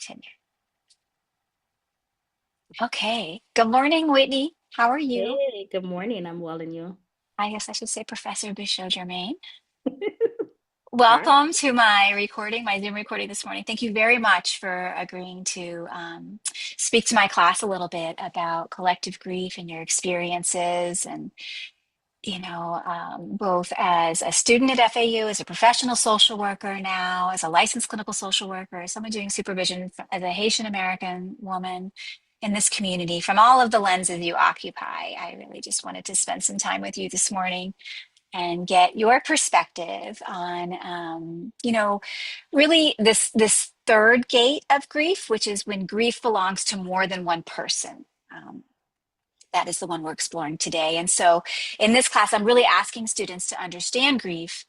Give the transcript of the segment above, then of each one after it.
continue. Okay. Good morning, Whitney. How are you? Hey, good morning. I'm well, and you? I guess I should say Professor Bichotte-Germaine. All right. Welcome to my recording, my Zoom recording this morning. Thank you very much for agreeing to speak to my class a little bit about collective grief and your experiences and both as a student at FAU, as a professional social worker now, as a licensed clinical social worker, as someone doing supervision as a Haitian American woman in this community, from all of the lenses you occupy. I really just wanted to spend some time with you this morning and get your perspective on, really this third gate of grief, which is when grief belongs to more than one person. That is the one we're exploring today. And so in this class, I'm really asking students to understand grief,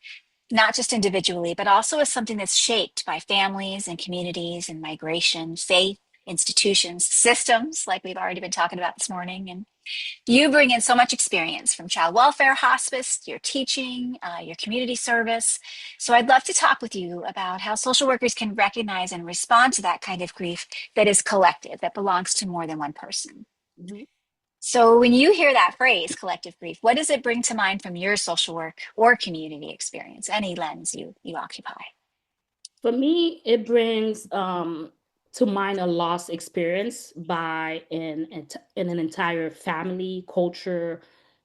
not just individually, but also as something that's shaped by families and communities and migration, faith, institutions, systems, like we've already been talking about this morning. And you bring in so much experience from child welfare, hospice, your teaching, your community service. So I'd love to talk with you about how social workers can recognize and respond to that kind of grief that is collective, that belongs to more than one person. Mhm. So when you hear that phrase, collective grief, what does it bring to mind from your social work or community experience, any lens you occupy? For me, it brings to mind a lost experience by in an entire family, culture,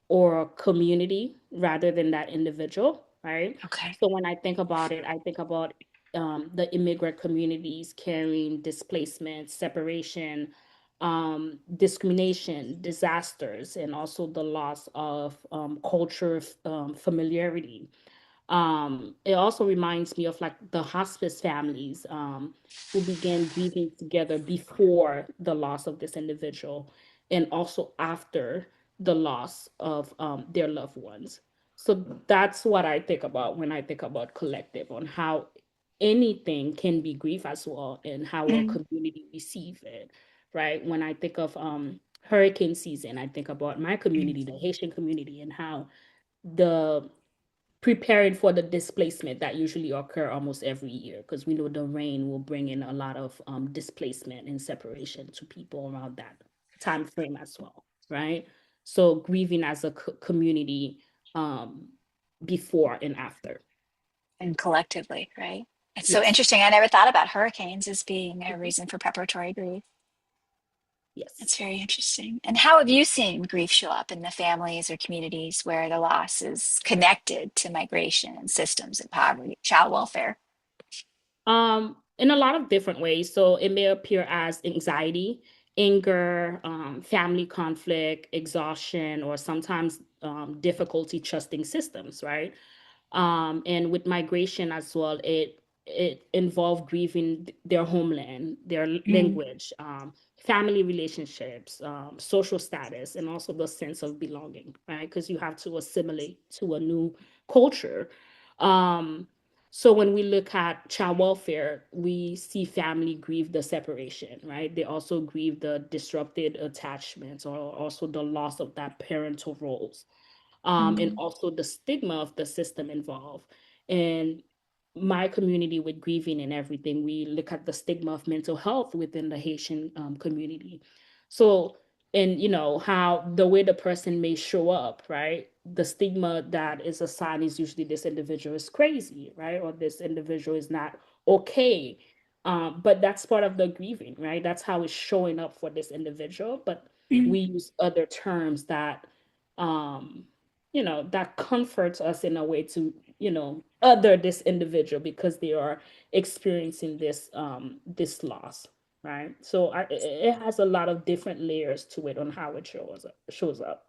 or community rather than that individual, right? Okay. So when I think about it, I think about the immigrant communities carrying displacement, separation, discrimination, disasters, and also the loss of culture, familiarity. It also reminds me of like the hospice families who began grieving together before the loss of this individual and also after the loss of their loved ones. So that's what I think about when I think about collective, on how anything can be grief as well and how a Mm, community receive it, right? When I think of hurricane season, I think about my mm. community, the Haitian community, and how the preparing for the displacement that usually occur almost every year, because we know the rain will bring in a lot of displacement and separation to people around that time frame as well, right? So grieving as a community, um, before and after. And collectively, right? It's so Yes. interesting. I never thought about hurricanes as being a Mhm. reason for preparatory grief. Yes. It's very interesting. And how have you seen grief show up in the families or communities where the loss is connected to migration and systems and poverty, child welfare? In a lot of different ways. So it may appear as anxiety, anger, family conflict, exhaustion, or sometimes difficulty trusting systems, right? And with migration as well, it involved grieving their homeland, their Mm, language, family relationships, social status, and also the sense of belonging, right? Because you have to assimilate to a new culture. Um, so when we look at child welfare, we see family grieve the separation, right? They also grieve the disrupted attachments or also the loss of that parental roles, and mm, also the stigma of the system involved. And my community with grieving and everything, we look at the stigma of mental health within the Haitian community. So, and how the way the person may show up, right? The stigma that is assigned is usually this individual is crazy, right? Or this individual is not okay. But that's part of the grieving, right? That's how it's showing up for this individual. But mm. we use other terms that um that comforts us in a way to other this individual because they are experiencing this loss, right? So it has a lot of different layers to it on how it shows up.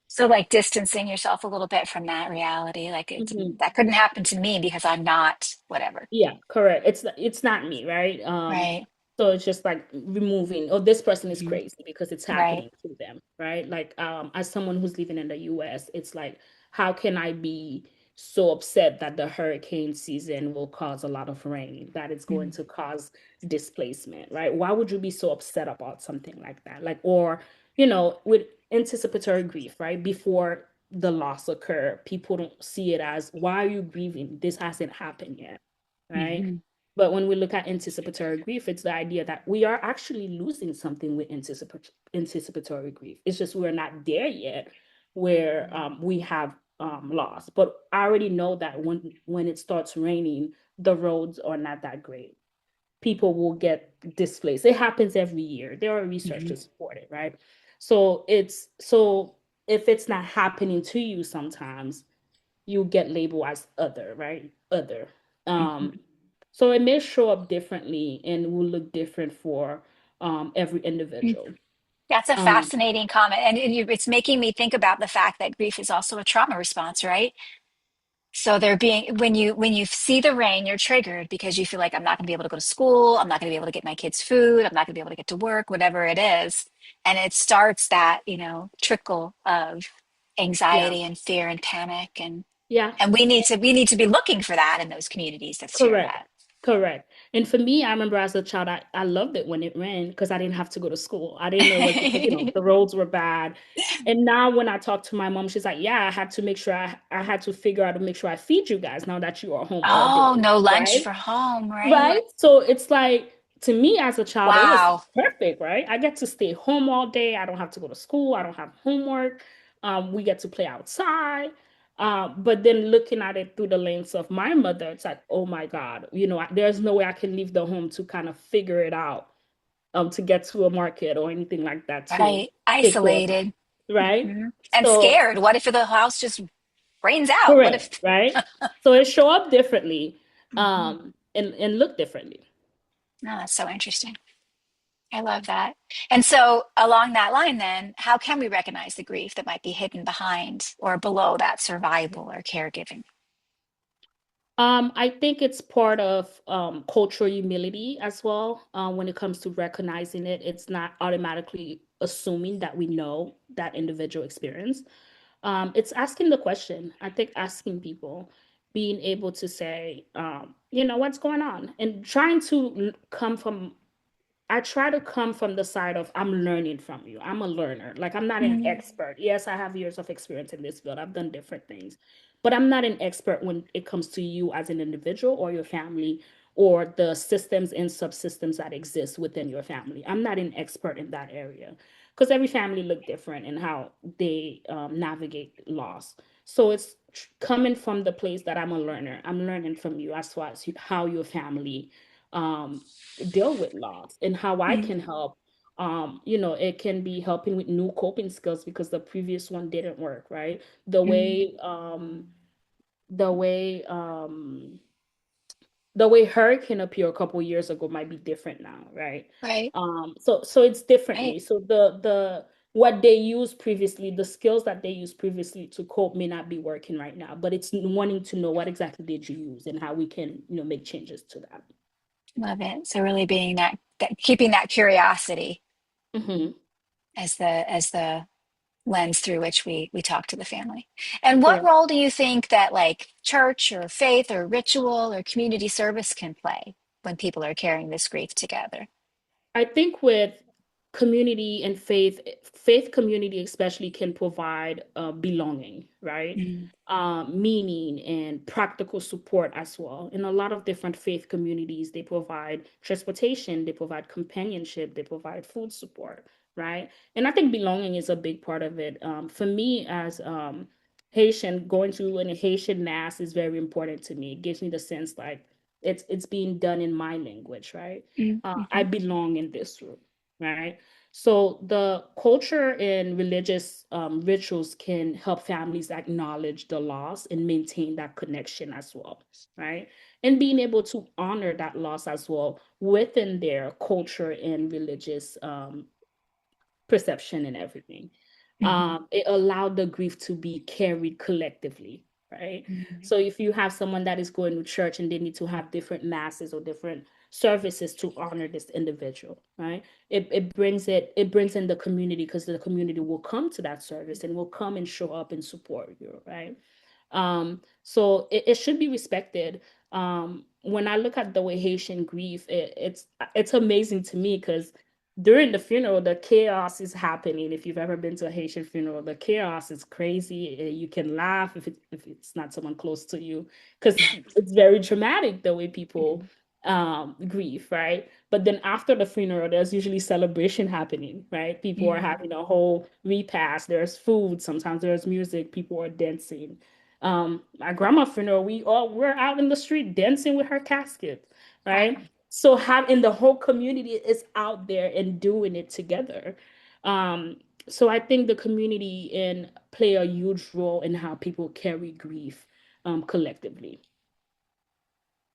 So, like distancing yourself a little bit from that reality, like Mhm. that couldn't happen to me because I'm not whatever, Yeah, correct. It's not me, right? right? So it's just like removing, oh, this person is Mm, crazy because it's right. happening to them, right? Like as someone who's living in the US, it's like, how can I be so upset that the hurricane season will cause a lot of rain, that it's going Mm, to cause displacement, right? Why would you be so upset about something like that? Like, or, with anticipatory grief, right? Before the loss occur, people don't see it as, why are you grieving? This hasn't happened yet, right? mhm. But when we look at anticipatory grief, it's the idea that we are actually losing something with anticipatory grief. It's just we're not there yet where we have lost. But I already know that when it starts raining, the roads are not that great. People will get displaced. It happens every year. There are research Mhm. to support it, right? So if it's not happening to you sometimes, you get labeled as other, right? Other. Mhm. So it may show up differently and will look different for every Mm. individual. That's a Um, fascinating comment. And it's making me think about the fact that grief is also a trauma response, right? So they're being when you see the rain, you're triggered because you feel like I'm not going to be able to go to school, I'm not going to be able to get my kids food, I'm not going to be able to get to work, whatever it is. And it starts that, trickle of yeah, anxiety and fear and panic yeah. and we need to be looking for that in those communities that share Correct. that. Correct. And for me, I remember as a child, I loved it when it rained because I didn't have to go to school. I didn't know it was because, the roads were bad. And now when I talk to my mom, she's like, yeah, I had to make sure I had to figure out to make sure I feed you guys now that you are home all Oh, day. no lunch Right. for home, right? Right. So it's like, to me as a child, it was Wow. perfect, right? I get to stay home all day. I don't have to go to school. I don't have homework. We get to play outside. But then looking at it through the lens of my mother, it's like, oh my God, there's no way I can leave the home to kind of figure it out, to get to a market or anything like that to Right. take care of me. Isolated. Right. Mhm. And So scared. What if the house just rains out? What if correct, right? So it show up differently, Mhm. and look differently. No, that's so interesting. I love that. And so, along that line, then, how can we recognize the grief that might be hidden behind or below that survival or caregiving? I think it's part of cultural humility as well. When it comes to recognizing it, it's not automatically assuming that we know that individual experience. It's asking the question. I think asking people, being able to say, what's going on, and trying to come from I try to come from the side of I'm learning from you. I'm a learner. Like I'm not an Mm, expert. Yes, I have years of experience in this field. I've done different things. But I'm not an expert when it comes to you as an individual or your family or the systems and subsystems that exist within your family. I'm not an expert in that area because every family look different in how they navigate loss. So it's coming from the place that I'm a learner. I'm learning from you as far as how your family um, deal with loss and how I mm, can help. It can be helping with new coping skills because the previous one didn't work, right? The mm. way the way um the way hurricane appeared a couple years ago might be different now, right? Right, So it's right. differently. So the what they used previously, the skills that they used previously to cope may not be working right now, but it's wanting to know what exactly did you use and how we can, make changes to that. Love it. So really being that keeping that curiosity Hmm. as the lens through which we talk to the family. And what Correct. role do you think that like church or faith or ritual or community service can play when people are carrying this grief together? I think with community and faith community especially can provide belonging, right? Mm, Meaning and practical support as well. In a lot of different faith communities, they provide transportation, they provide companionship, they provide food support, right? And I think belonging is a big part of it. For me, as Haitian, going to an Haitian mass is very important to me. It gives me the sense like it's being done in my language, right? mm, I mhm, belong in this room, right? So the culture and religious rituals can help families acknowledge the loss and maintain that connection as well, right? And being able to honor that loss as well within their culture and religious perception and everything. mhm, It allowed the grief to be carried collectively, right? mhm, So if you have someone that is going to church and they need to have different masses or different services to honor this individual, right? It brings in the community because the community will come to that service and will come and show up and support you, right? So it should be respected. When I look at the way Haitian grief, it's amazing to me because during the funeral, the chaos is happening. If you've ever been to a Haitian funeral, the chaos is crazy. You can laugh if it's not someone close to you, because it's very dramatic the way people mhm. grief, right? But then after the funeral, there's usually celebration happening, right? People are Mm, having a whole repast. There's food, sometimes there's music, people are dancing. My grandma's funeral, we're out in the street dancing with her casket, right? wow. So having the whole community is out there and doing it together. Um, so I think the community and play a huge role in how people carry grief collectively.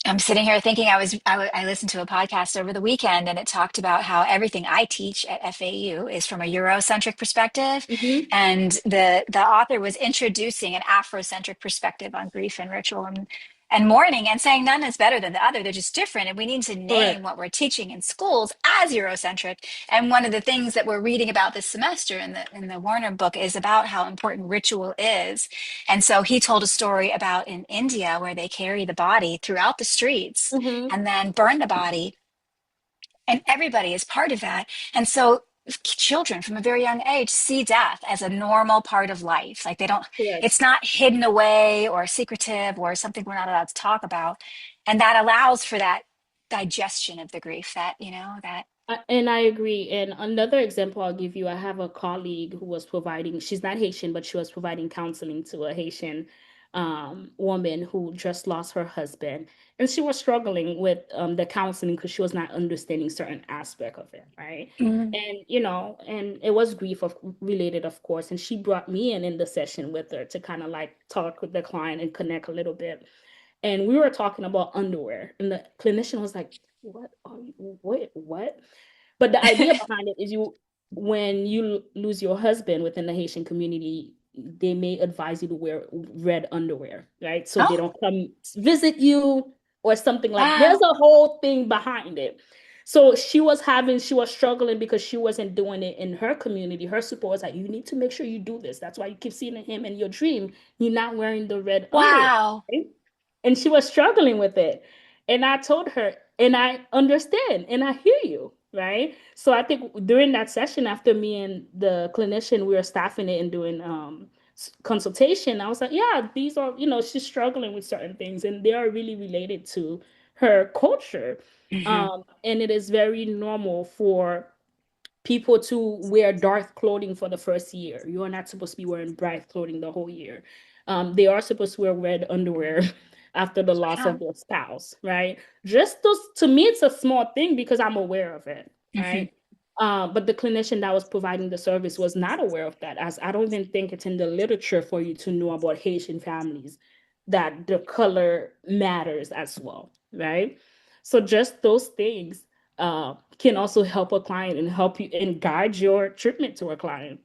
I'm sitting here thinking I listened to a podcast over the weekend and it talked about how everything I teach at FAU is from a Eurocentric perspective. Hmm. And the author was introducing an Afrocentric perspective on grief and ritual and mourning and saying none is better than the other. They're just different. And we need to name Correct. what we're teaching in schools as Eurocentric. And one of the things that we're reading about this semester in the Warner book is about how important ritual is. And so he told a story about in India where they carry the body throughout the streets Hmm. and then burn the body, and everybody is part of that. And so children from a very young age see death as a normal part of life. Like they don't, Correct. it's not hidden away or secretive or something we're not allowed to talk about. And that allows for that digestion of the grief that, that. And I agree. And another example I'll give you, I have a colleague who was providing, she's not Haitian, but she was providing counseling to a Haitian woman who just lost her husband. And she was struggling with the counseling because she was not understanding certain aspect of it, right? Mm. And, and it was grief related, of course. And she brought me in the session with her to kind of like talk with the client and connect a little bit. And we were talking about underwear. And the clinician was like, what are you, what? But the idea behind it is when you lose your husband within the Haitian community, they may advise you to wear red underwear, right? So they Oh, don't come visit you or something like. There's wow. a whole thing behind it. So she was struggling because she wasn't doing it in her community. Her support was like, you need to make sure you do this. That's why you keep seeing him in your dream. You're not wearing the red underwear, Wow. right? And she was struggling with it. And I told her, and I understand and I hear you, right? So I think during that session, after me and the clinician, we were staffing it and doing consultation, I was like, yeah, these are, she's struggling with certain things and they are really related to her culture. Hmm. And it is very normal for people to wear dark clothing for the first year. You are not supposed to be wearing bright clothing the whole year. They are supposed to wear red underwear after the loss of Wow. their spouse, right? Just those, to me, it's a small thing because I'm aware of it, Hmm. right? But the clinician that was providing the service was not aware of that, as I don't even think it's in the literature for you to know about Haitian families that the color matters as well, right? So just those things can also help a client and help you and guide your treatment to a client.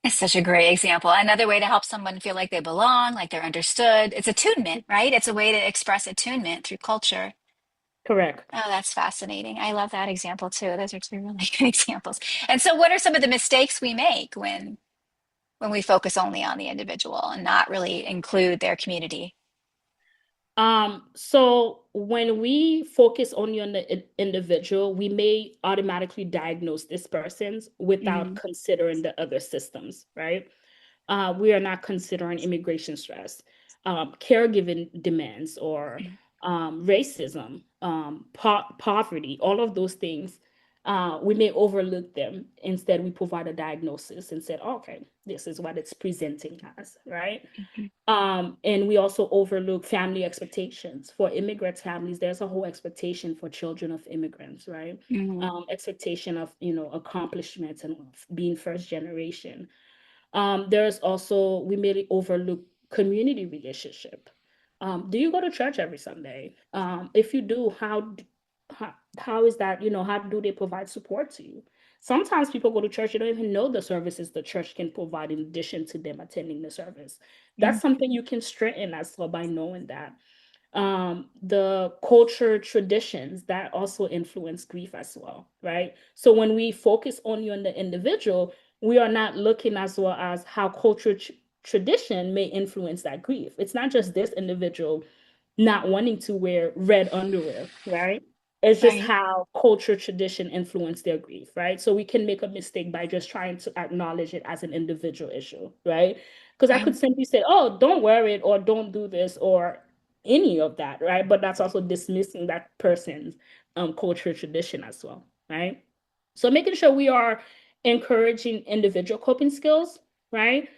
It's such a great example. Another way to help someone feel like they belong, like they're understood. It's attunement, right? It's a way to express attunement through culture. Correct. Oh, that's fascinating. I love that example too. Those are two really good examples. And so what are some of the mistakes we make when we focus only on the individual and not really include their community? So when we focus only on the individual, we may automatically diagnose this person's without Mm, considering the other systems, right? We are not considering immigration stress, caregiving demands, or mm, racism, poverty, all of those things. We may overlook them. Instead, we provide a diagnosis and said, okay, this is what it's presenting as, right? mhm, And we also overlook family expectations. For immigrant families, there's a whole expectation for children of immigrants, right? mm. Expectation of, accomplishments and being first generation. There's also, we may overlook community relationship. Do you go to church every Sunday? If you do, how is that, how do they provide support to you? Sometimes people go to church, you don't even know the services the church can provide in addition to them attending the service. That's Mm. something you can strengthen as well by knowing that. The culture traditions that also influence grief as well, right? So when we focus only on the individual, we are not looking as well as how culture tradition may influence that grief. It's not just this individual not wanting to wear red underwear, right? It's just Right, how culture tradition influence their grief, right? So we can make a mistake by just trying to acknowledge it as an individual issue, right? Because I could right. simply say, oh, don't wear it or don't do this, or any of that, right? But that's also dismissing that person's culture tradition as well, right? So making sure we are encouraging individual coping skills, right?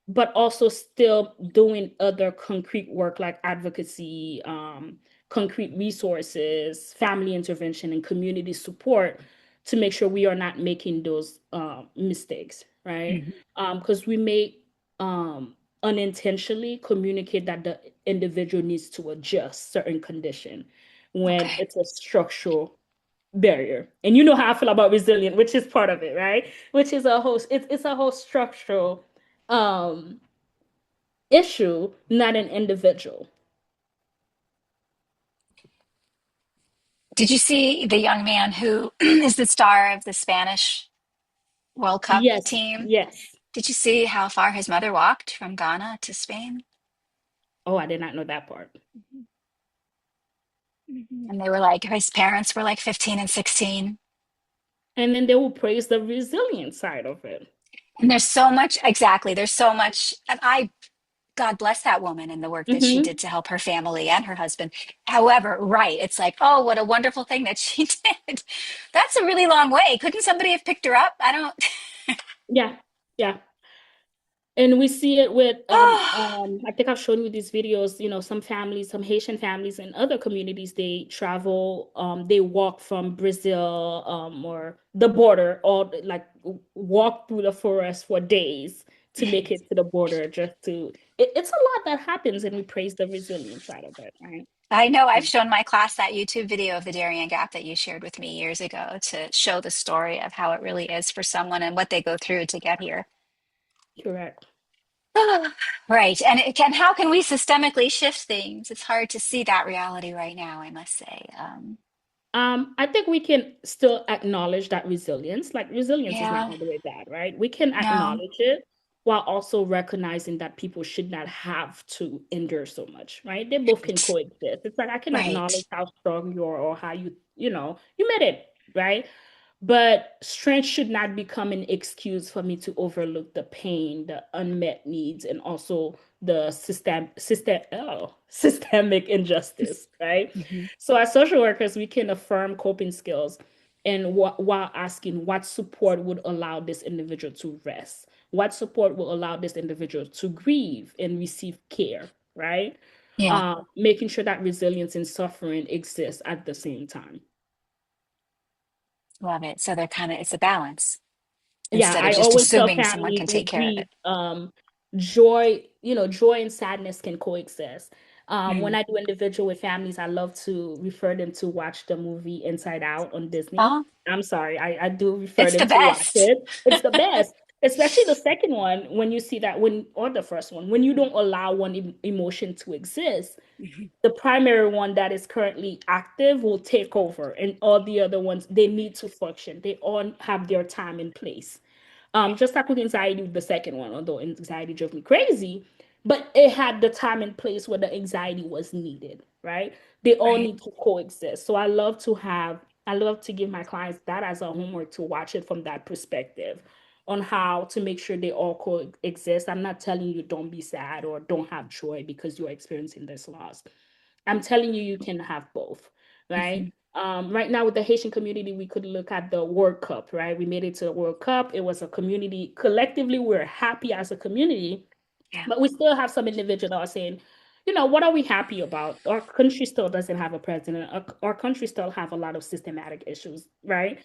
But also still doing other concrete work like advocacy, concrete resources, family intervention, and community support to make sure we are not making those mistakes, right? Mhm. Because we may unintentionally communicate that the individual needs to adjust certain condition when Okay. it's a structural barrier. And you know how I feel about resilient, which is part of it, right? Which is a whole it's a whole structural um issue, not an individual. Did you see the young man who is the star of the Spanish World Cup Yes, team? yes. Did you see how far his mother walked from Ghana to Spain? Oh, I did not know that part. And they were like, his parents were like 15 and 16. And then they will praise the resilient side of it. And there's so much, exactly. There's so much, and God bless that woman and the work that she Hmm. did to help her family and her husband. However, right, it's like, oh, what a wonderful thing that she did. That's a really long way. Couldn't somebody have picked her up? I don't. Yeah, yeah. And we see it with Oh, I think I've shown you these videos, some families, some Haitian families in other communities, they travel, they walk from Brazil, or the border, or like walk through the forest for days to make it to the border just to it's a lot that happens, and we praise the resilience side of it, right? I know I've shown my class that YouTube video of the Darien Gap that you shared with me years ago to show the story of how it really is for someone and what they go through to get here. Correct. Right. And it can, how can we systemically shift things? It's hard to see that reality right now, I must say. I think we can still acknowledge that resilience. Like resilience is not Yeah, all the way bad, right? We can no, acknowledge it while also recognizing that people should not have to endure so much, right? They both can right, coexist. It's like I can acknowledge right. how strong you are or how you made it, right? But strength should not become an excuse for me to overlook the pain, the unmet needs, and also the systemic injustice, right? Mhm. So as social workers, we can affirm coping skills and while asking what support would allow this individual to rest, what support will allow this individual to grieve and receive care, right? Yeah, Making sure that resilience and suffering exists at the same time. love it. So they're kind of, it's a balance Yeah, instead of I just always tell assuming someone families can take with care of grief, it. joy and sadness can coexist. When Mm. I do individual with families, I love to refer them to watch the movie Inside Out on Disney. Oh, I'm sorry, I do refer it's the them to watch best. it. It's the best, especially the second one when you see that or the first one, when you don't allow one emotion to exist, Mhm. the primary one that is currently active will take over, and all the other ones, they need to function. They all have their time in place. Just like with anxiety, with the second one, although anxiety drove me crazy, but it had the time and place where the anxiety was needed, right? They all Right. need to coexist. So I love to give my clients that as a homework to watch it from that perspective on how to make sure they all coexist. I'm not telling you don't be sad or don't have joy because you're experiencing this loss. I'm telling you, you can have both, right? Mhm. Right now with the Haitian community, we could look at the World Cup, right? We made it to the World Cup. It was a community. Collectively, we're happy as a community, Yeah, but we still have some individuals that are saying, what are we happy about? Our country still doesn't have a president. Our country still have a lot of systematic issues, right?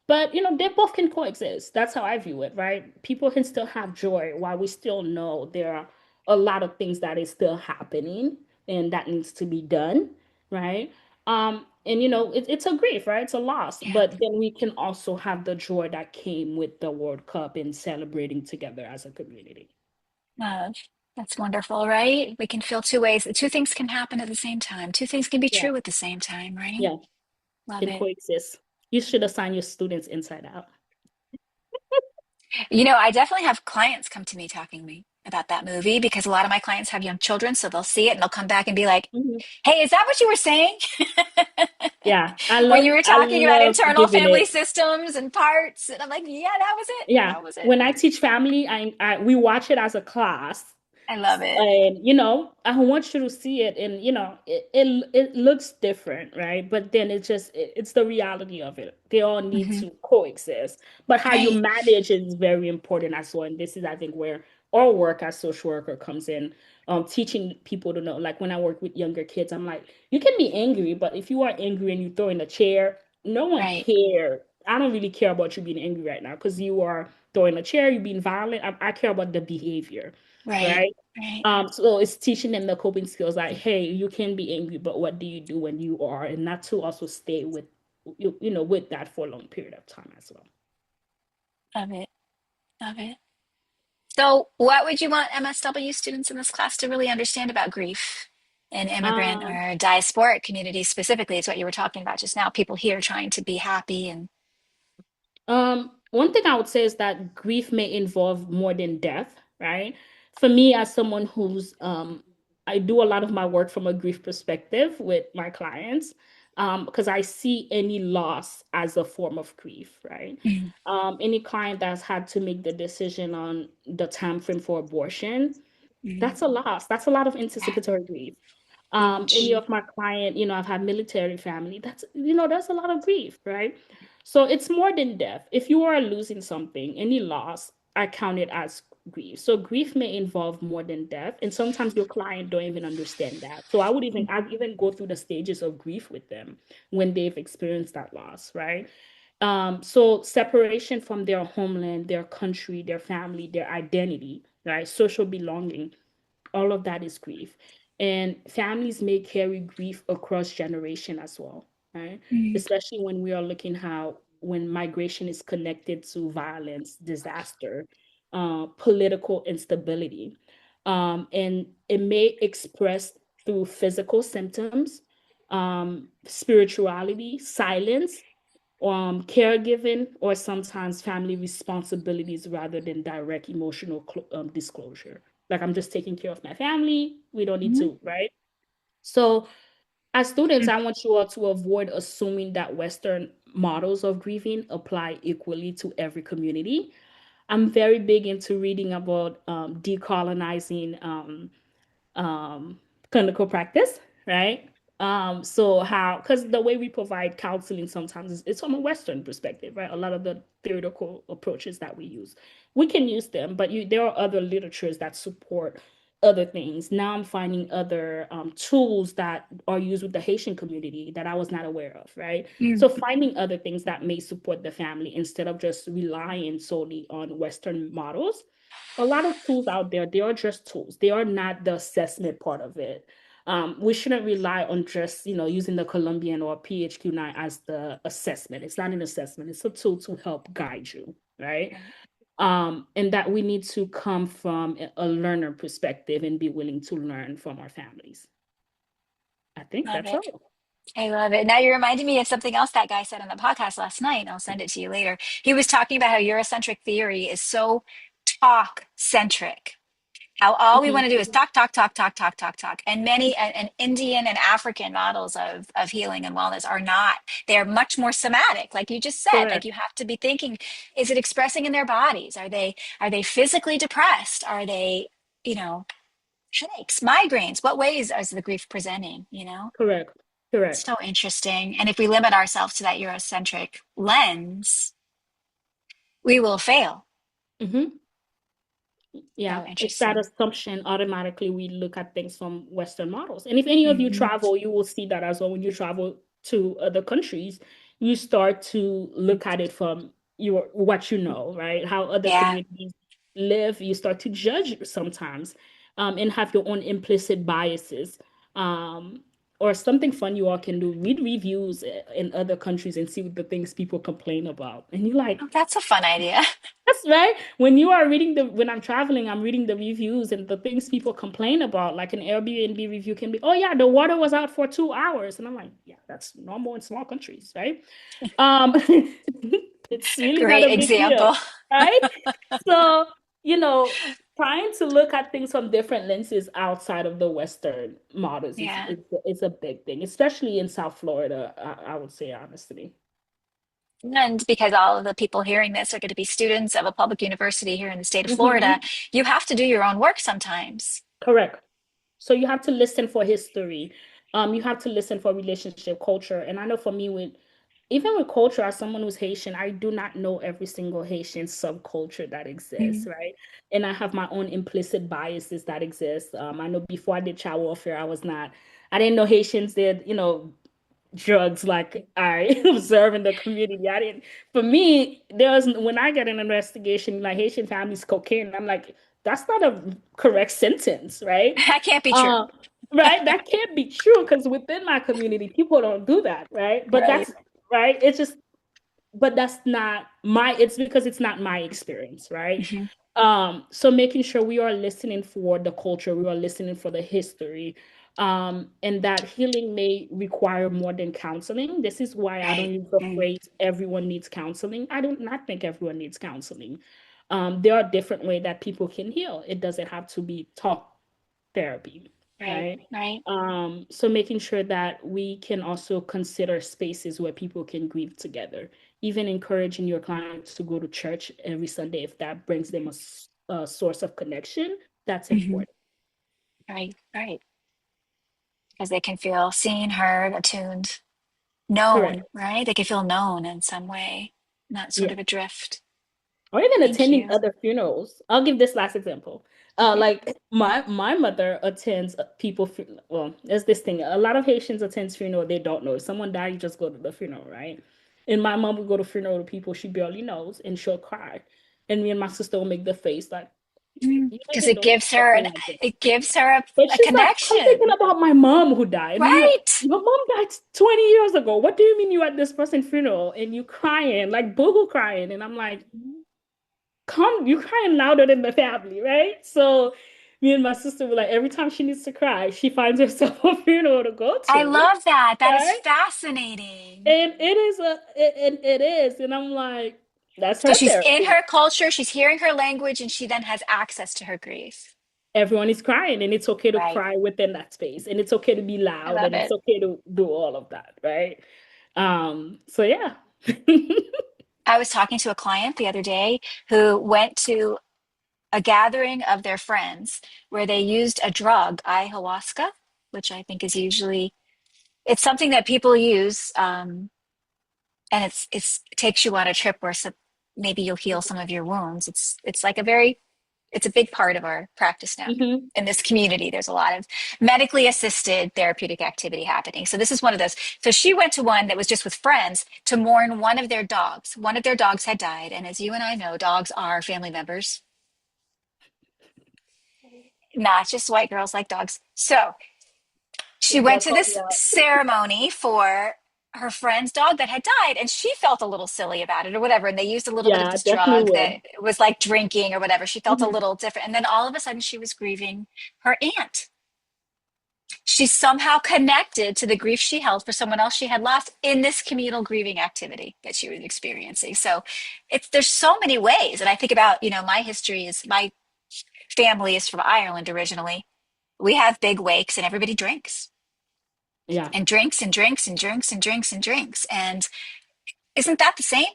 But they both can coexist. That's how I view it, right? People can still have joy while we still know there are a lot of things that is still happening and that needs to be done, right? And it's a grief, right? It's a loss. yeah. But then we can also have the joy that came with the World Cup and celebrating together as a community. Love. That's wonderful, right? We can feel two ways. Two things can happen at the same time. Two things can be Yeah, true at the same time, right? yeah, Love can it. coexist. You should assign your students Inside Out. I definitely have clients come to me talking to me about that movie because a lot of my clients have young children, so they'll see it and they'll come back and be like, Mhm. "Hey, is that what you were saying?" Yeah, When you were I talking about love internal giving family it. systems and parts. And I'm like, yeah, that was it. Yeah, That was it. when I teach family, we watch it as a class, I love it. And I want you to see it, and it looks different, right? But then it's the reality of it. They all need Hmm. to coexist, but how you Right. manage it is very important as well. And this is, I think, where our work as social worker comes in. Teaching people to know, like when I work with younger kids, I'm like, you can be angry, but if you are angry and you throw in a chair, no one Right. care. I don't really care about you being angry right now because you are throwing a chair, you being violent. I care about the behavior, Right. right? Right. So it's teaching them the coping skills, like, hey, you can be angry, but what do you do when you are, and not to also stay with with that for a long period of time as well. Love it. Love it. So, what would you want MSW students in this class to really understand about grief in immigrant Um, or diasporic communities specifically? Is what you were talking about just now. People here trying to be happy and. One thing I would say is that grief may involve more than death, right? For me, as someone I do a lot of my work from a grief perspective with my clients, because I see any loss as a form of grief, right? Mm, Any client that's had to make the decision on the time frame for abortion, mm, that's a loss. That's a lot of yeah, anticipatory grief. Any huge. of my client, I've had military family. That's a lot of grief, right? So it's more than death. If you are losing something, any loss, I count it as grief. So grief may involve more than death, and sometimes your client don't even understand that. So I'd even go through the stages of grief with them when they've experienced that loss, right? So separation from their homeland, their country, their family, their identity, right? Social belonging, all of that is grief. And families may carry grief across generation as well, right? Mm, Especially when we are looking how when migration is connected to violence, disaster, political instability. And it may express through physical symptoms, spirituality, silence, caregiving, or sometimes family responsibilities rather than direct emotional disclosure. Like, I'm just taking care of my family. We don't need mm, to, right? So, as students, I want you all to avoid assuming that Western models of grieving apply equally to every community. I'm very big into reading about decolonizing um, clinical practice, right? So how, because the way we provide counseling sometimes it's from a Western perspective, right? A lot of the theoretical approaches that we use, we can use them, but there are other literatures that support other things. Now I'm finding other tools that are used with the Haitian community that I was not aware of, right? mm, So finding other things that may support the family instead of just relying solely on Western models. A lot of tools out there, they are just tools. They are not the assessment part of it. We shouldn't rely on just, using the Colombian or PHQ-9 as the assessment. It's not an assessment. It's a tool to help guide you, right? right. And that we need to come from a learner perspective and be willing to learn from our families. I think Love that's it. all. I love it. Now you reminded me of something else that guy said on the podcast last night, and I'll send it to you later. He was talking about how Eurocentric theory is so talk centric. How all we want Mhm. to do is talk, talk, talk, talk, talk, talk, talk. And many and Indian and African models of healing and wellness are not. They're much more somatic, like you just said. Like Correct. you have to be thinking, is it expressing in their bodies? Are they physically depressed? Are they, you know, headaches, migraines? What ways is the grief presenting? Correct. Correct. So interesting. And if we limit ourselves to that Eurocentric lens, we will fail. Hmm. So Yeah, it's that interesting. assumption automatically we look at things from Western models. And if any of you Hmm. travel, you will see that as well. When you travel to other countries, you start to look at it from your what you know, right? How other Yeah. communities live. You start to judge sometimes, and have your own implicit biases. Um, or something fun you all can do, read reviews in other countries and see what the things people complain about. And you're like, Oh, that's a fun idea. that's right. When you are reading when I'm traveling, I'm reading the reviews and the things people complain about, like an Airbnb review can be, oh yeah, the water was out for 2 hours. And I'm like, yeah, that's normal in small countries, right? Um, it's really not Great a big deal, example. right? So, you know, trying to look at things from different lenses outside of the Western models Yeah. is a big thing, especially in South Florida, I would say honestly. And because all of the people hearing this are going to be students of a public university here in the state of Florida, Hmm. you have to do your own work sometimes. Correct. So you have to listen for history. You have to listen for relationship culture. And I know for me, with even with culture, as someone who's Haitian, I do not know every single Haitian subculture that exists, Mm. right? And I have my own implicit biases that exist. I know before I did child welfare, I didn't know Haitians did, drugs like I observe in the community. I didn't, for me, when I get an investigation, like Haitian families cocaine, I'm like, that's not a correct sentence, right? That can't be true. Uh, right? That can't be true because within my community, people don't do that, right? But Right. that's right. It's just but that's not my it's because it's not my experience, right? Hmm. So making sure we are listening for the culture, we are listening for the history, and that healing may require more than counseling. This is why I don't Right. use the Mm. phrase everyone needs counseling. I do not think everyone needs counseling. There are different ways that people can heal. It doesn't have to be talk therapy, Right. right? Right. So making sure that we can also consider spaces where people can grieve together, even encouraging your clients to go to church every Sunday if that brings them a source of connection, that's Hmm. important. Right. Right. Because they can feel seen, heard, attuned, known, Correct. right? They can feel known in some way, not sort Yeah. of adrift. Or even Thank attending you. other funerals. I'll give this last example. Okay. Like my mother attends well, there's this thing. A lot of Haitians attends funeral they don't know. If someone died, you just go to the funeral, right? And my mom would go to funeral to people she barely knows and she'll cry. And me and my sister will make the face like, you Because really don't talk to me like this. it gives her But a she's like, I'm thinking connection. about my mom who died. And I'm like, Right. your mom died 20 years ago. What do you mean you at this person's funeral and you crying, like boohoo crying? And I'm like, come, you crying louder than the family, right? So me and my sister were like, every time she needs to cry, she finds herself a funeral to go I to, love that. That is right? fascinating. And it is, and I'm like, that's So her she's in therapy. her culture, she's hearing her language, and she then has access to her grief. Everyone is crying, and it's okay to Right. cry within that space, and it's okay to be I loud, love and it's it. okay to do all of that, right? So yeah. I was talking to a client the other day who went to a gathering of their friends where they used a drug, ayahuasca, which I think is usually it's something that people use, and it takes you on a trip where maybe you'll heal some of your wounds. It's like it's a big part of our practice now. Hmm. In this community, there's a lot of medically assisted therapeutic activity happening. So this is one of those. So she went to one that was just with friends to mourn one of their dogs. One of their dogs had died, and as you and I know, dogs are family members, not just white girls like dogs. So she This went dog to called me this out. ceremony for her friend's dog that had died, and she felt a little silly about it or whatever, and they used a little bit of Yeah, I this definitely drug would. that was like drinking or whatever. She felt a Hmm. little different, and then all of a sudden she was grieving her aunt. She somehow connected to the grief she held for someone else she had lost in this communal grieving activity that she was experiencing. So it's there's so many ways, and I think about, my history is my family is from Ireland originally. We have big wakes and everybody drinks Yeah, and drinks and drinks and drinks and drinks and drinks. And isn't that the same?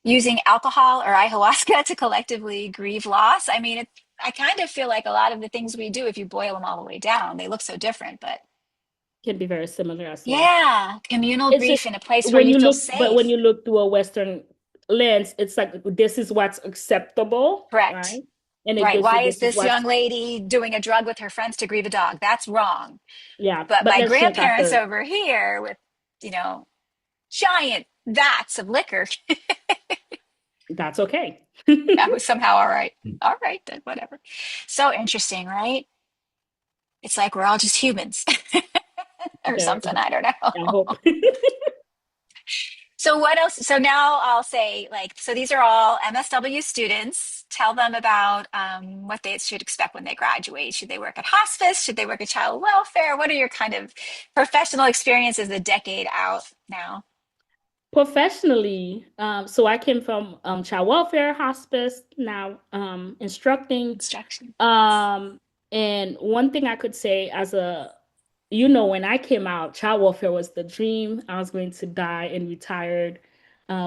Using alcohol or ayahuasca to collectively grieve loss. I mean, I kind of feel like a lot of the things we do, if you boil them all the way down, they look so different. But can be very similar as well. yeah, communal It's grief just in a place where when you you feel look, but when safe. you look through a Western lens, it's like this is what's acceptable, Correct. right? And it Right. gives you Why this is is this what's young lady doing a drug with her friends to grieve a dog? That's wrong. yeah. But But my let's drink grandparents after. over here with, you know, giant vats of liquor, That's okay. that was somehow all right. All right, then, whatever. So interesting, right? It's like we're all just humans or There, something. I don't I know. hope. So what else? So now I'll say, like, so these are all MSW students. Tell them about what they should expect when they graduate. Should they work at hospice? Should they work at child welfare? What are your kind of professional experiences a decade out now? Professionally, so I came from child welfare, hospice, now instructing. Instruction. Um, and one thing I could say as when I came out, child welfare was the dream. I was going to die and retired.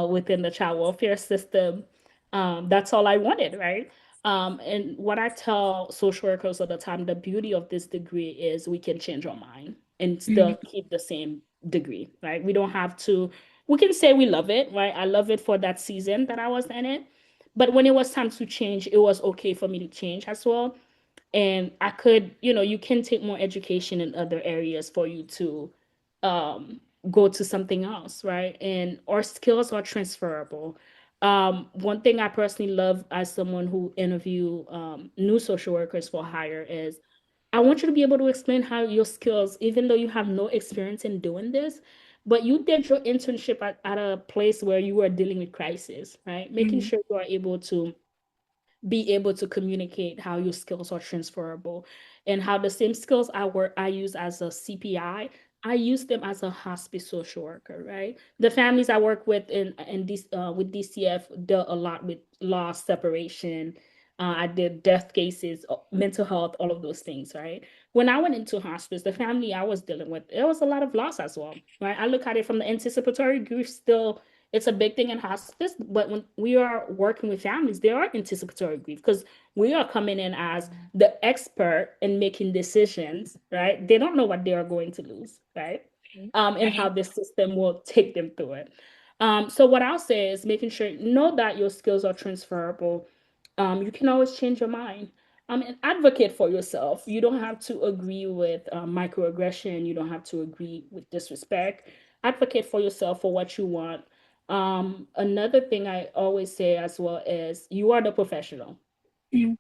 within the child welfare system. That's all I wanted, right? And what I tell social workers all the time, the beauty of this degree is we can change our mind and Mm, still keep the same degree, right? We don't have to, we can say we love it, right? I love it for that season that I was in it. But when it was time to change, it was okay for me to change as well. And I could, you can take more education in other areas for you to um, go to something else, right? And our skills are transferable. One thing I personally love as someone who interview new social workers for hire is I want you to be able to explain how your skills, even though you have no experience in doing this, but you did your internship at a place where you were dealing with crisis, right? Making mm, sure you are able to be able to communicate how your skills are transferable and how the same skills I use as a CPI use them as a hospice social worker, right? The families I work with in this with DCF dealt a lot with loss, separation. I did death cases, mental health, all of those things, right? When I went into hospice, the family I was dealing with, it was a lot of loss as well, right? I look at it from the anticipatory grief still, it's a big thing in hospice, but when we are working with families, there are anticipatory grief because we are coming in as the expert in making decisions, right? They don't know what they are going to lose, right? right, And how right. the system will take them through it. So what I'll say is making sure know that your skills are transferable. You can always change your mind. And advocate for yourself. You don't have to agree with microaggression. You don't have to agree with disrespect. Advocate for yourself for what you want. Another thing I always say as well is you are the professional. Mm,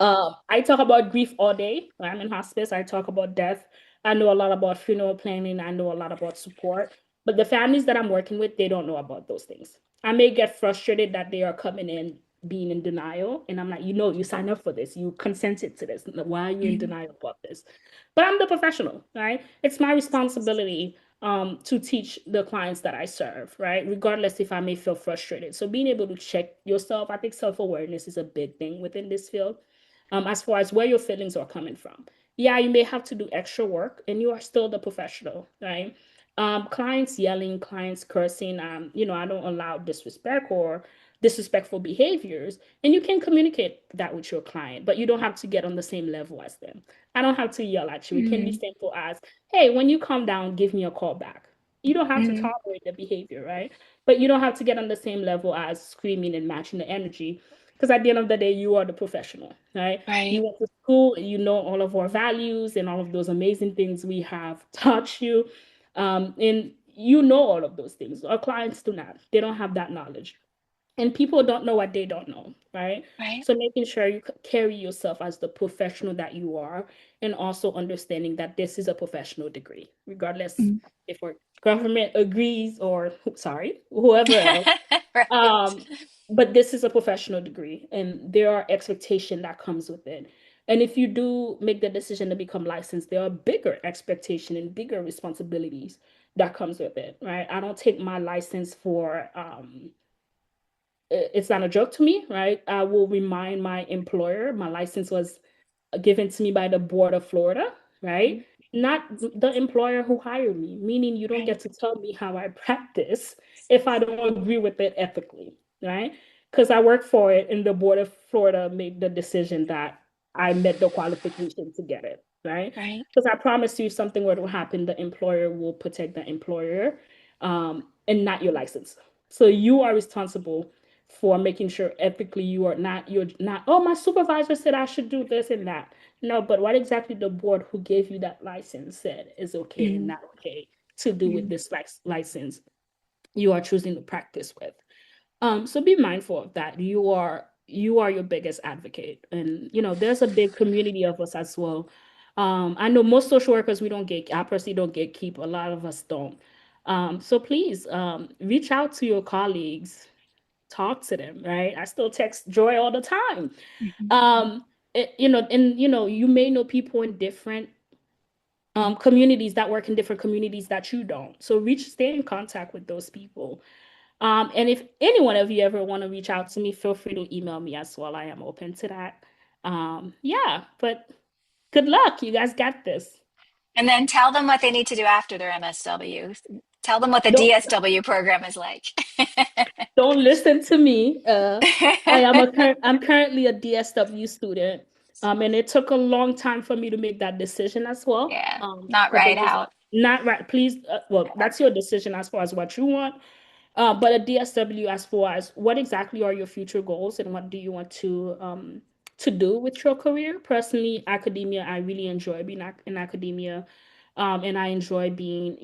I talk about grief all day. When I'm in hospice. I talk about death. I know a lot about funeral planning. I know a lot about support. But the families that I'm working with, they don't know about those things. I may get frustrated that they are coming in being in denial. And I'm like, you signed up for this. You consented to this. Why are you in mm, denial about this? But I'm the professional, right? It's my responsibility to teach the clients that I serve, right? Regardless if I may feel frustrated. So being able to check yourself, I think self-awareness is a big thing within this field, as far as where your feelings are coming from. Yeah, you may have to do extra work and you are still the professional, right? Clients yelling, clients cursing, I don't allow disrespect or disrespectful behaviors. And you can communicate that with your client, but you don't have to get on the same level as them. I don't have to yell at you. It can be mm, simple as, hey, when you calm down, give me a call back. You don't have to mm, tolerate the behavior, right? But you don't have to get on the same level as screaming and matching the energy. Because at the end of the day, you are the professional, right? right. You went to school, you know all of our values and all of those amazing things we have taught you. And you know all of those things. Our clients do not. They don't have that knowledge. And people don't know what they don't know, right? Right. So making sure you carry yourself as the professional that you are, and also understanding that this is a professional degree, regardless Mm. if our government agrees or sorry, whoever else. Right. um, but this is a professional degree, and there are expectation that comes with it. And if you do make the decision to become licensed, there are bigger expectation and bigger responsibilities that comes with it, right? I don't take my license for it's not a joke to me, right? I will remind my employer my license was given to me by the board of Florida, right? Right. Not the employer who hired me, meaning you don't Right. get to tell me how I practice if I don't agree with it ethically, right? Because I work for it and the board of Florida made the decision that I met the qualification to get it, right? Right. Because I promise you, if something were to happen, the employer will protect the employer, and not your license. So you are responsible for making sure ethically you're not, oh, my supervisor said I should do this and that. No, but what exactly the board who gave you that license said is okay and Mm, not okay to do with mm, this license you are choosing to practice with. So be mindful of that. You are your biggest advocate, and there's a big community of us as well. I know most social workers we don't get. I personally don't gatekeep. A lot of us don't. So please reach out to your colleagues, talk to them, right? I still text Joy all the time. mhm, Um, and you may know people in different communities that work in different communities that you don't. So stay in contact with those people. And if any one of you ever want to reach out to me, feel free to email me as well. I am open to that. Yeah, but good luck. You guys got this. And then tell them what they need to do after their MSW. Tell them what the Don't DSW program is like. don't listen to me. I'm currently a DSW student. And it took a long time for me to make that decision as well. Yeah, not For the right reason out. not right. Please, well, that's your decision as far as what you want. But a DSW as far as what exactly are your future goals and what do you want to do with your career? Personally, academia, I really enjoy being in academia. And I enjoy being,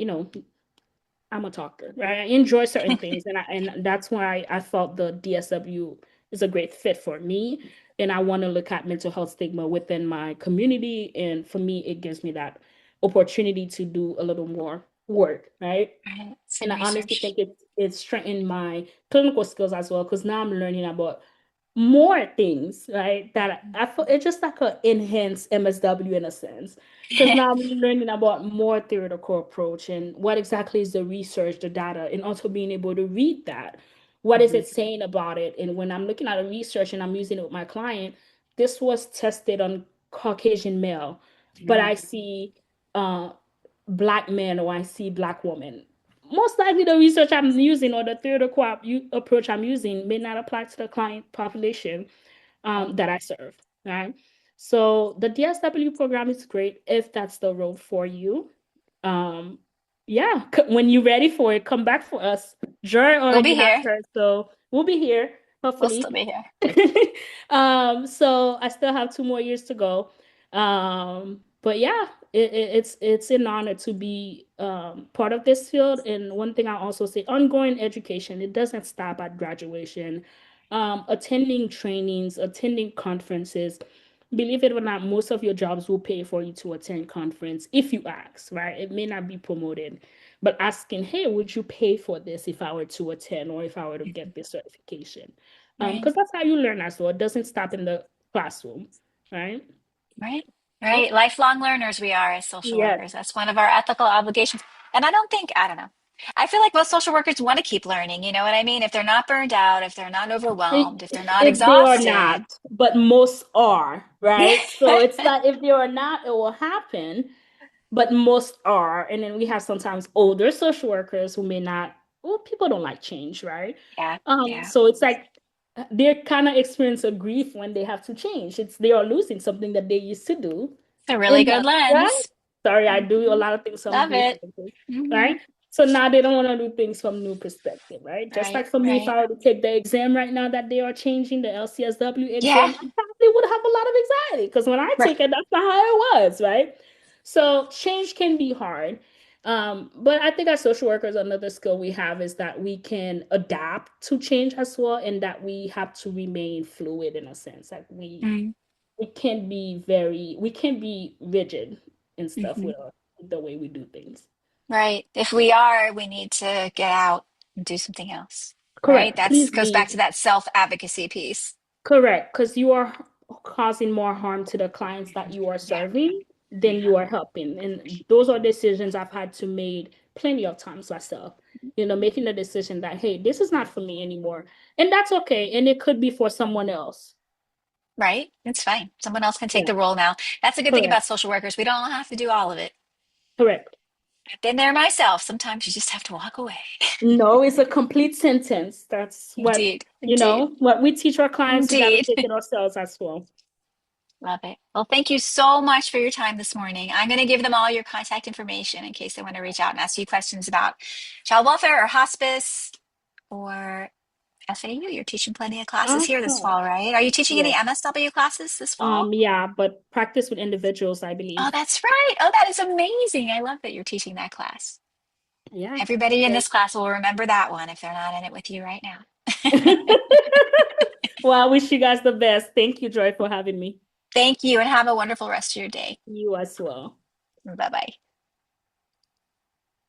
I'm a talker, right? I enjoy certain things, and that's why I felt the DSW is a great fit for me. And I want to look at mental health stigma within my community, and for me, it gives me that opportunity to do a little more work, right? Right, some And I honestly research. think it's strengthened my clinical skills as well because now I'm learning about more things, right? That I feel it's just like an enhanced MSW in a sense. Because now I'm learning about more theoretical approach and what exactly is the research, the data, and also being able to read that. What is Mhm. it saying about it? And when I'm looking at a research and I'm using it with my client, this was tested on Caucasian male, but I see uh black men or I see black women. Most likely the research I'm using or the theoretical approach I'm using may not apply to the client population Right, that I serve, right? So the DSW program is great if that's the road for you. Um, yeah, when you're ready for it, come back for us. Joy we'll already be has here. her, so we'll be here, We'll still hopefully. be here. So I still have 2 more years to go. But yeah, it's an honor to be part of this field. And one thing I also say, ongoing education, it doesn't stop at graduation. Attending trainings, attending conferences. Believe it or not, most of your jobs will pay for you to attend conference if you ask, right? It may not be promoted, but asking, hey, would you pay for this if I were to attend or if I were to get this certification? Right, Because that's how you learn as well. It doesn't stop in the classroom, right? right, Yep. right. Lifelong learners we are as social Yes. workers. That's one of our ethical obligations. And I don't know. I feel like most social workers want to keep learning. You know what I mean? If they're not burned out, if they're not overwhelmed, if they're not If they are not, exhausted. but most are, right? So it's like if they are not, it will happen, but most are. And then we have sometimes older social workers who may not, well, people don't like change, right? Yeah, yeah. So it's like they kind of experience a grief when they have to change. It's they are losing something that they used to do. It's a really And good that, right? lens. Sorry, I do a Mhm. lot of things from Love grief, it. Hmm. right? So now they don't want to do things from new perspective, right? Just Right, like for me, if right. I were to take the exam right now that they are changing, the LCSW Yeah, exam, I probably would have a lot of anxiety because when I right. took it, that's not how it was, right? So change can be hard. But I think as social workers, another skill we have is that we can adapt to change as well, and that we have to remain fluid in a sense. Like Mm-hmm. we can't be rigid and stuff Mm-hmm. with the way we do things. Right. If we are, we need to get out and do something else. Right? Correct. That's Please goes back leave. to that self-advocacy piece. Correct, because you are causing more harm to the clients that you are Yeah. serving than Yeah. you are helping. And those are decisions I've had to make plenty of times myself. Making the decision that, hey, this is not for me anymore. And that's okay. And it could be for someone else. Right? It's fine. Someone else can take Yeah, the role now. That's a good thing correct. about social workers. We don't have to do all of it. Correct. I've been there myself. Sometimes you just have to walk away. No, it's a complete sentence. That's Indeed. Indeed. what we teach our clients, we got to Indeed. take it ourselves as well. Love it. Well, thank you so much for your time this morning. I'm going to give them all your contact information in case they want to reach out and ask you questions about child welfare or hospice or FAU. You're teaching plenty of classes here this Uh-huh. fall, right? Are you teaching any Yes. MSW classes this fall? Yeah, but practice with individuals, I Oh, believe. that's right. Oh, that is amazing. I love that you're teaching that class. Yeah. Everybody in Yes. this class will remember that one if they're not in it with you right now. Well, I wish you guys the best. Thank you, Joy, for having me. Thank you and have a wonderful rest of your day. You as well. Bye bye.